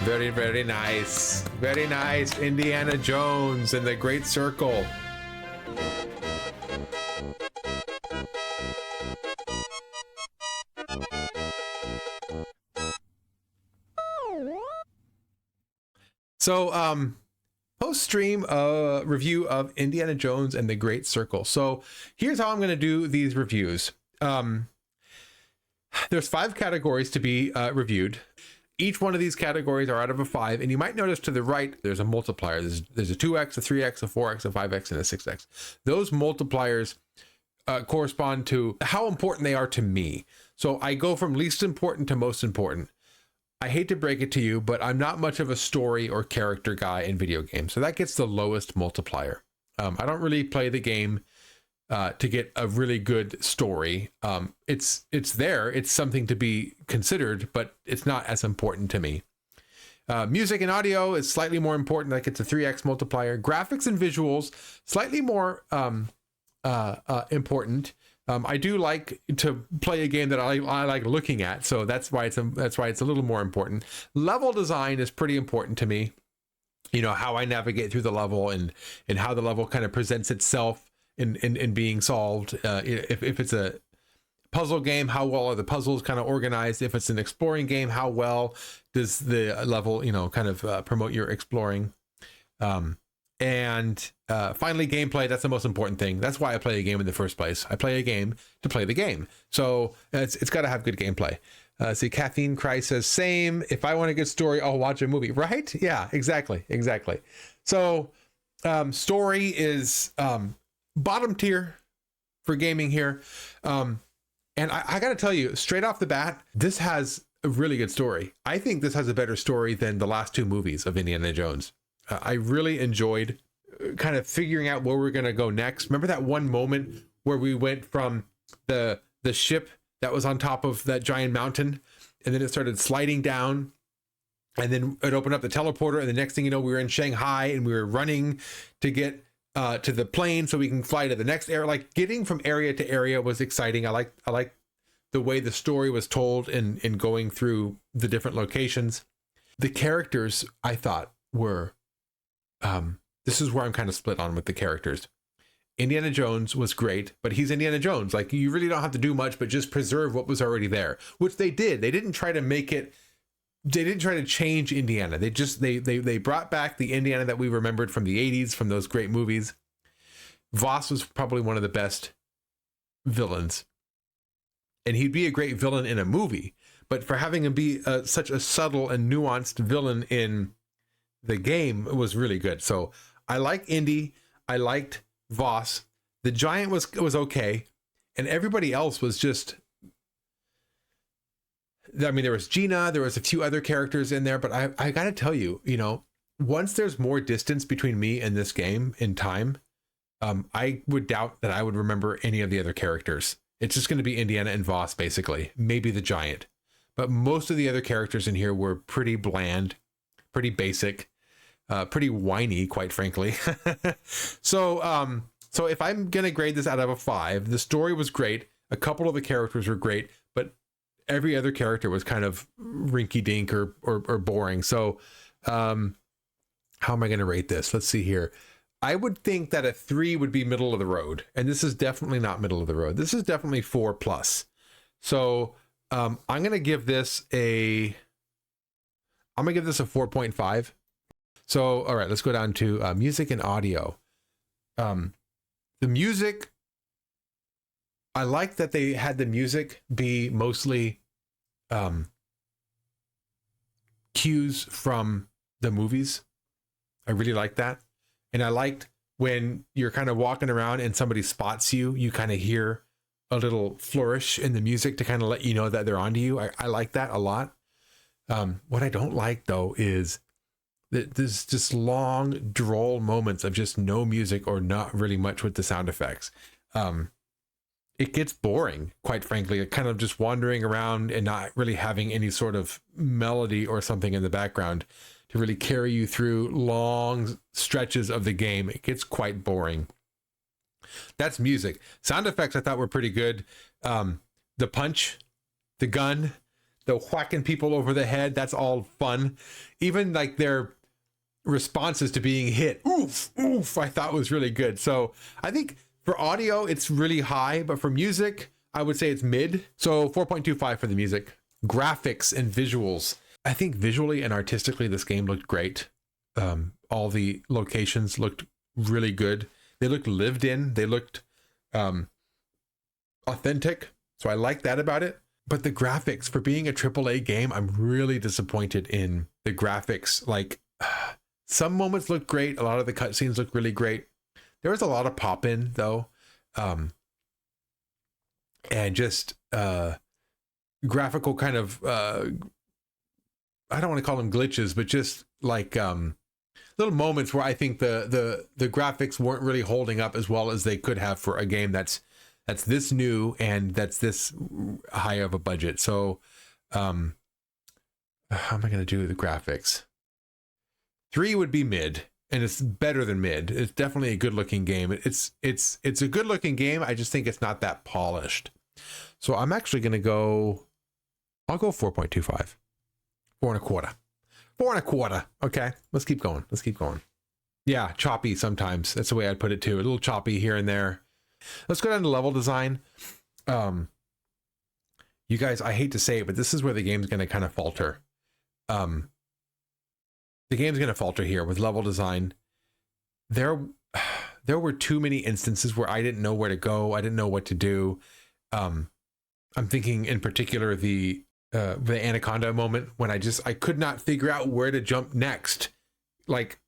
Very, very nice. Very nice. Indiana Jones and the Great Circle. So, post-stream review of Indiana Jones and the Great Circle. So here's how I'm going to do these reviews. There's 5 categories to be reviewed. Each one of these categories are out of a 5, and you might notice to the right there's a multiplier. There's a 2x, a 3x, a 4x, a 5x, and a 6x. Those multipliers correspond to how important they are to me. So I go from least important to most important. I hate to break it to you, but I'm not much of a story or character guy in video games. So that gets the lowest multiplier. I don't really play the game to get a really good story. It's there. It's something to be considered, but it's not as important to me. Music and audio is slightly more important. That gets a 3x multiplier. Graphics and visuals, slightly more important. I do like to play a game that I like looking at, so that's why it's a little more important. Level design is pretty important to me. You know, how I navigate through the level and how the level kind of presents itself in being solved. If it's a puzzle game, how well are the puzzles kind of organized? If it's an exploring game, how well does the level, you know, kind of promote your exploring? And finally, gameplay. That's the most important thing. That's why I play a game in the first place. I play a game to play the game. So it's got to have good gameplay. See, Caffeine Cry says, same. If I want a good story, I'll watch a movie. Right? Yeah, exactly. So story is bottom tier for gaming here. And I got to tell you, straight off the bat, this has a really good story. I think this has a better story than the last 2 movies of Indiana Jones. I really enjoyed kind of figuring out where we're going to go next. Remember that one moment where we went from the ship that was on top of that giant mountain, and then it started sliding down, and then it opened up the teleporter, and the next thing you know, we were in Shanghai, and we were running to get to the plane so we can fly to the next area. Like, getting from area to area was exciting. I like the way the story was told in going through the different locations. The characters, I thought, were this is where I'm kind of split on with the characters. Indiana Jones was great, but he's Indiana Jones. Like, you really don't have to do much, but just preserve what was already there, which they did. They didn't try to make it, they didn't try to change Indiana. They brought back the Indiana that we remembered from the 80s, from those great movies. Voss was probably one of the best villains, and he'd be a great villain in a movie, but for having him be such a subtle and nuanced villain in the game, was really good. So I like Indy. I liked Voss. The Giant was okay, and everybody else was just, I mean, there was Gina, there was a few other characters in there, but I gotta tell you, you know, once there's more distance between me and this game in time, I would doubt that I would remember any of the other characters. It's just going to be Indiana and Voss, basically, maybe the Giant, but most of the other characters in here were pretty bland, pretty basic, pretty whiny, quite frankly. So if I'm gonna grade this out of a 5, the story was great, a couple of the characters were great, but every other character was kind of rinky-dink or boring. So how am I gonna rate this? Let's see here. I would think that a 3 would be middle of the road, and this is definitely not middle of the road. This is definitely 4+. So I'm gonna give this a 4.5. So, all right, let's go down to music and audio. The music, I like that they had the music be mostly cues from the movies. I really like that. And I liked when you're kind of walking around and somebody spots you, you kind of hear a little flourish in the music to kind of let you know that they're onto you. I like that a lot. What I don't like, though, is there's just long droll moments of just no music or not really much with the sound effects. It gets boring, quite frankly, kind of just wandering around and not really having any sort of melody or something in the background to really carry you through long stretches of the game. It gets quite boring. That's music. Sound effects I thought were pretty good. The punch, the gun, the whacking people over the head, that's all fun. Even like their responses to being hit, oof, oof, I thought was really good. So I think for audio, it's really high, but for music, I would say it's mid. So 4.25 for the music. Graphics and visuals. I think visually and artistically, this game looked great. All the locations looked really good. They looked lived in. They looked authentic. So I like that about it. But the graphics, for being a AAA game, I'm really disappointed in the graphics. Like, some moments look great. A lot of the cutscenes look really great. There was a lot of pop in though. And just graphical kind of, I don't want to call them glitches, but just like little moments where I think the graphics weren't really holding up as well as they could have for a game that's this new and that's this high of a budget. So how am I going to do the graphics? 3 would be mid, and it's better than mid. It's definitely a good looking game. It's a good looking game. I just think it's not that polished. So I'm actually going to go, I'll go 4.25, 4.25, 4.25. Okay, let's keep going. Let's keep going. Yeah, choppy sometimes. That's the way I'd put it too. A little choppy here and there. Let's go down to level design. You guys, I hate to say it, but this is where the game's going to kind of falter. The game's going to falter here with level design. There were too many instances where I didn't know where to go. I didn't know what to do. I'm thinking in particular the anaconda moment when I could not figure out where to jump next. Like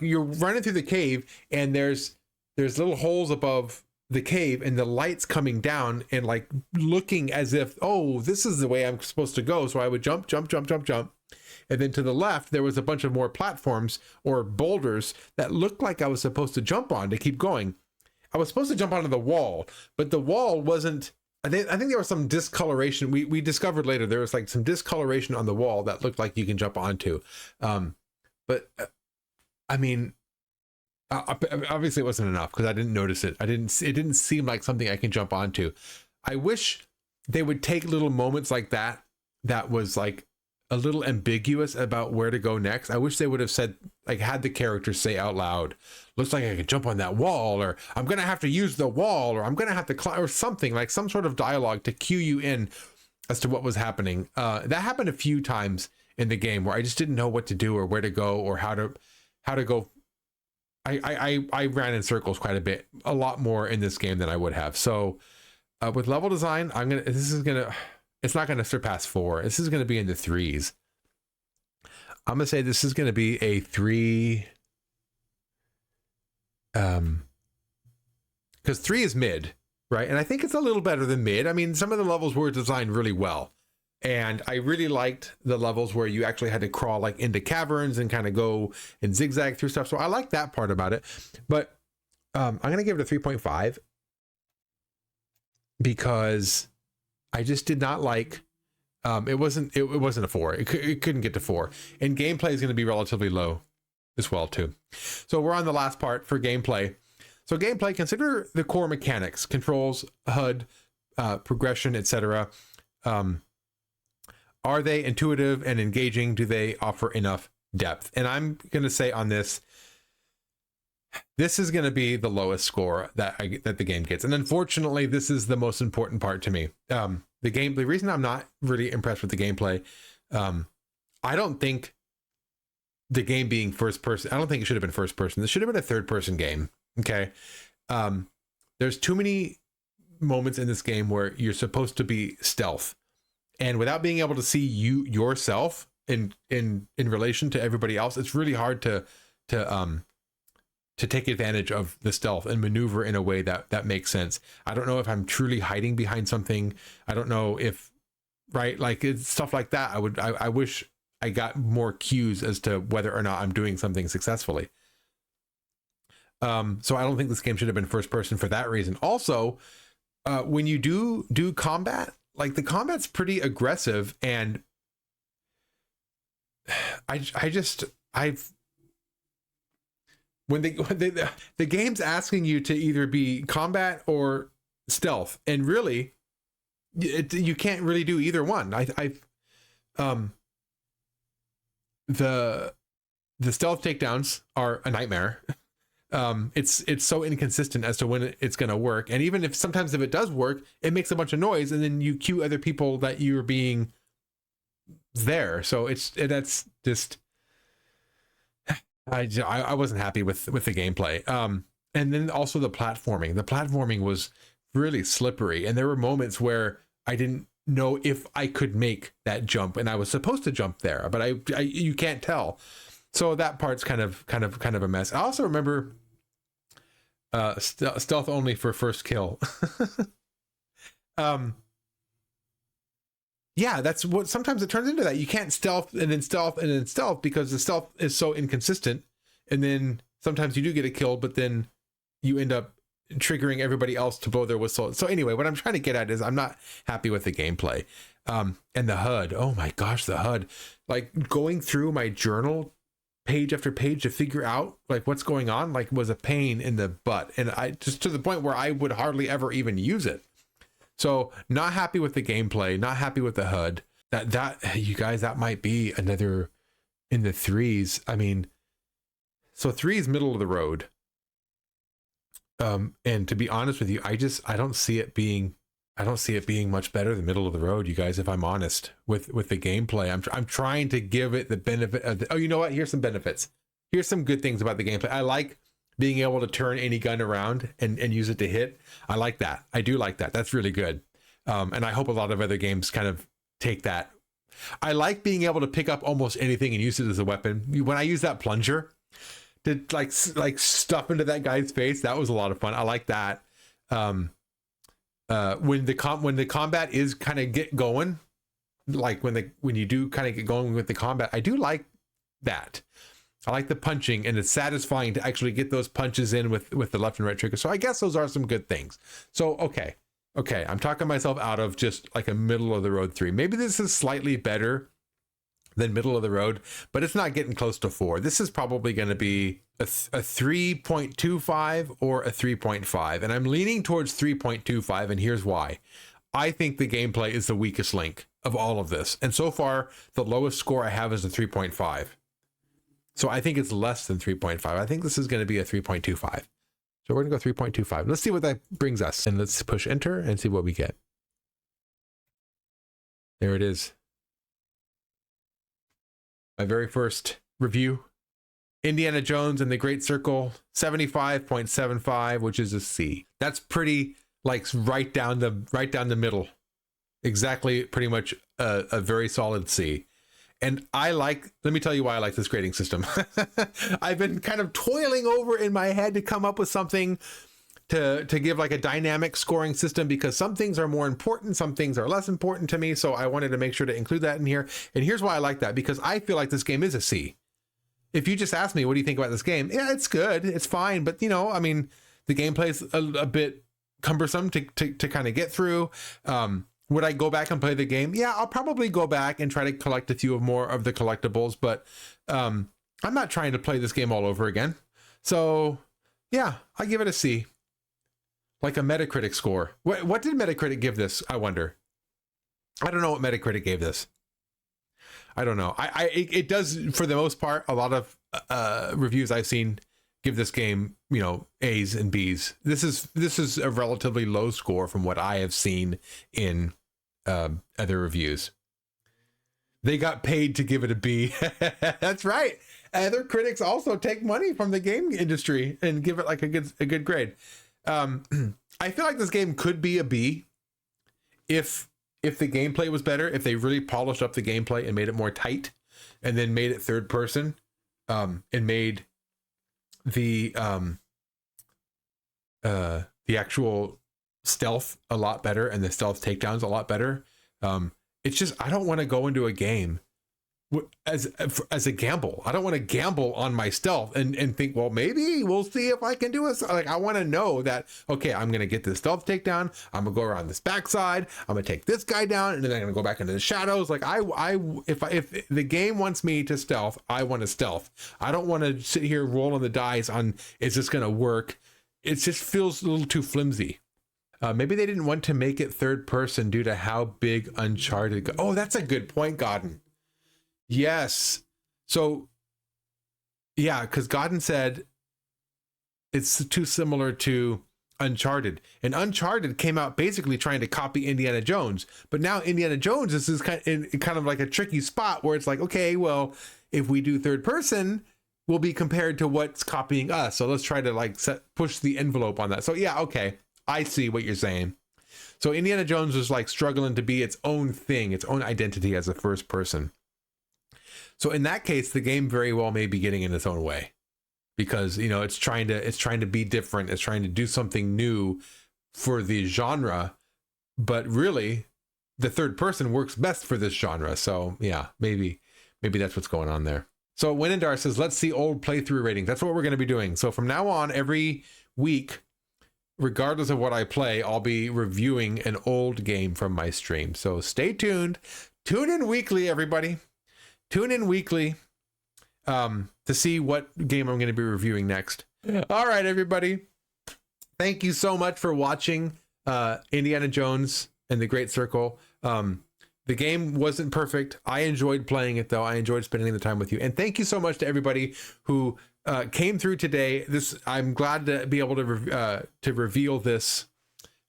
you're running through the cave and there's little holes above the cave and the light's coming down and like looking as if, oh, this is the way I'm supposed to go. So I would jump. And then to the left, there was a bunch of more platforms or boulders that looked like I was supposed to jump on to keep going. I was supposed to jump onto the wall, but the wall wasn't, I think there was some discoloration. We discovered later there was like some discoloration on the wall that looked like you can jump onto. But I mean, obviously it wasn't enough because I didn't notice it. It didn't seem like something I can jump onto. I wish they would take little moments like that was like a little ambiguous about where to go next. I wish they would have said, like, had the characters say out loud, looks like I could jump on that wall, or I'm going to have to use the wall, or I'm going to have to climb, or something, like some sort of dialogue to cue you in as to what was happening. That happened a few times in the game where I just didn't know what to do or where to go or how to go. I ran in circles quite a bit, a lot more in this game than I would have. So with level design, it's not going to surpass 4. This is going to be in the 3s. I'm going to say this is going to be a 3. Because 3 is mid, right? And I think it's a little better than mid. I mean, some of the levels were designed really well. And I really liked the levels where you actually had to crawl like into caverns and kind of go and zigzag through stuff. So I like that part about it. But I'm going to give it a 3.5 because I just did not like, it wasn't a 4. It couldn't get to 4. And gameplay is going to be relatively low as well too. So we're on the last part for gameplay. So gameplay, consider the core mechanics, controls, HUD, progression, etc. Are they intuitive and engaging? Do they offer enough depth? And I'm going to say on this is going to be the lowest score that the game gets. And unfortunately, this is the most important part to me. The reason I'm not really impressed with the gameplay, I don't think the game being first person, I don't think it should have been first person. This should have been a third person game. Okay. There's too many moments in this game where you're supposed to be stealth, and without being able to see yourself in relation to everybody else, it's really hard to take advantage of the stealth and maneuver in a way that makes sense. I don't know if I'm truly hiding behind something. I don't know if, right, like it's stuff like that. I wish I got more cues as to whether or not I'm doing something successfully. So I don't think this game should have been first person for that reason. Also, when you do combat, like the combat's pretty aggressive, and when the game's asking you to either be combat or stealth, and really you can't really do either one. Um, the stealth takedowns are a nightmare. It's so inconsistent as to when it's going to work, and even if sometimes if it does work, it makes a bunch of noise, and then you cue other people that you're being there. So that's just I wasn't happy with the gameplay. And then also the platforming. The platforming was really slippery, and there were moments where I didn't know if I could make that jump, and I was supposed to jump there, but I you can't tell. So that part's kind of a mess. I also remember stealth only for first kill. Yeah, that's what sometimes it turns into, that you can't stealth and then stealth and then stealth because the stealth is so inconsistent, and then sometimes you do get a kill, but then you end up triggering everybody else to blow their whistle. So anyway, what I'm trying to get at is I'm not happy with the gameplay. And the HUD, oh my gosh, the HUD, like going through my journal page after page to figure out like what's going on, like was a pain in the butt. And I just to the point where I would hardly ever even use it. So not happy with the gameplay, not happy with the HUD. That you guys, that might be another in the threes. I mean, so 3 is middle of the road. And to be honest with you, I don't see it being much better than middle of the road, you guys, if I'm honest with the gameplay. I'm trying to give it the benefit of oh, you know what? Here's some benefits. Here's some good things about the gameplay. I like being able to turn any gun around and use it to hit. I like that. I do like that. That's really good. And I hope a lot of other games kind of take that. I like being able to pick up almost anything and use it as a weapon. When I use that plunger to like stuff into that guy's face, that was a lot of fun. I like that. When the combat is kind of get going, like when you do kind of get going with the combat, I do like that. I like the punching, and it's satisfying to actually get those punches in with the left and right trigger. So I guess those are some good things. So okay, I'm talking myself out of just like a middle of the road 3. Maybe this is slightly better than middle of the road, but it's not getting close to 4. This is probably going to be a 3.25 or a 3.5, and I'm leaning towards 3.25, and here's why. I think the gameplay is the weakest link of all of this, and so far the lowest score I have is a 3.5. So I think it's less than 3.5. I think this is going to be a 3.25. So we're going to go 3.25. Let's see what that brings us, and let's push enter and see what we get. There it is. My very first review, Indiana Jones and the Great Circle, 75.75, which is a C. That's pretty like right down the middle. Exactly, pretty much a very solid C. And let me tell you why I like this grading system. I've been kind of toiling over in my head to come up with something to give like a dynamic scoring system, because some things are more important, some things are less important to me. So I wanted to make sure to include that in here. And here's why I like that, because I feel like this game is a C. If you just ask me, what do you think about this game? Yeah, it's good. It's fine. But, you know, I mean, the gameplay is a bit cumbersome to kind of get through. Would I go back and play the game? Yeah, I'll probably go back and try to collect a few more of the collectibles, but I'm not trying to play this game all over again. So yeah, I give it a C. Like a Metacritic score. What did Metacritic give this? I wonder. I don't know what Metacritic gave this. I don't know. It does, for the most part, a lot of reviews I've seen give this game, you know, A's and B's. This is a relatively low score from what I have seen in other reviews. They got paid to give it a B. That's right. Other critics also take money from the game industry and give it like a good grade. I feel like this game could be a B if the gameplay was better, if they really polished up the gameplay and made it more tight, and then made it third person, and made the actual stealth a lot better and the stealth takedowns a lot better. It's just, I don't want to go into a game as a gamble. I don't want to gamble on my stealth and think, well, maybe we'll see if I can do it. Like, I want to know that, okay, I'm going to get this stealth takedown. I'm gonna go around this backside. I'm gonna take this guy down, and then I'm gonna go back into the shadows. Like, if the game wants me to stealth, I want to stealth. I don't want to sit here rolling the dice on, is this going to work? It just feels a little too flimsy. Maybe they didn't want to make it third person due to how big Uncharted oh, that's a good point, Godden. Yes. So yeah, because Godden said it's too similar to Uncharted, and Uncharted came out basically trying to copy Indiana Jones, but now Indiana Jones is kind of like a tricky spot where it's like, okay, well, if we do third person, we'll be compared to what's copying us, so let's try to like push the envelope on that. So yeah, okay, I see what you're saying. So Indiana Jones was like struggling to be its own thing, its own identity as a first person. So in that case, the game very well may be getting in its own way, because you know it's trying to be different, it's trying to do something new for the genre, but really the third person works best for this genre. So yeah, maybe that's what's going on there. So Winandar says, let's see old playthrough ratings. That's what we're going to be doing. So from now on, every week, regardless of what I play, I'll be reviewing an old game from my stream. So stay tuned. Tune in weekly, everybody. Tune in weekly to see what game I'm going to be reviewing next. All right, everybody. Thank you so much for watching Indiana Jones and the Great Circle. The game wasn't perfect. I enjoyed playing it, though. I enjoyed spending the time with you. And thank you so much to everybody who came through today. I'm glad to be able to reveal this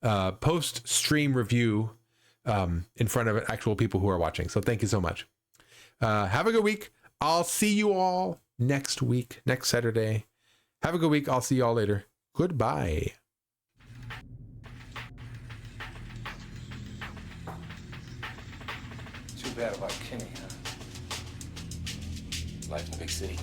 post-stream review in front of actual people who are watching. So thank you so much. Have a good week. I'll see you all next week, next Saturday. Have a good week. I'll see you all later. Goodbye. Too bad about Kenny, huh? Life in the big city.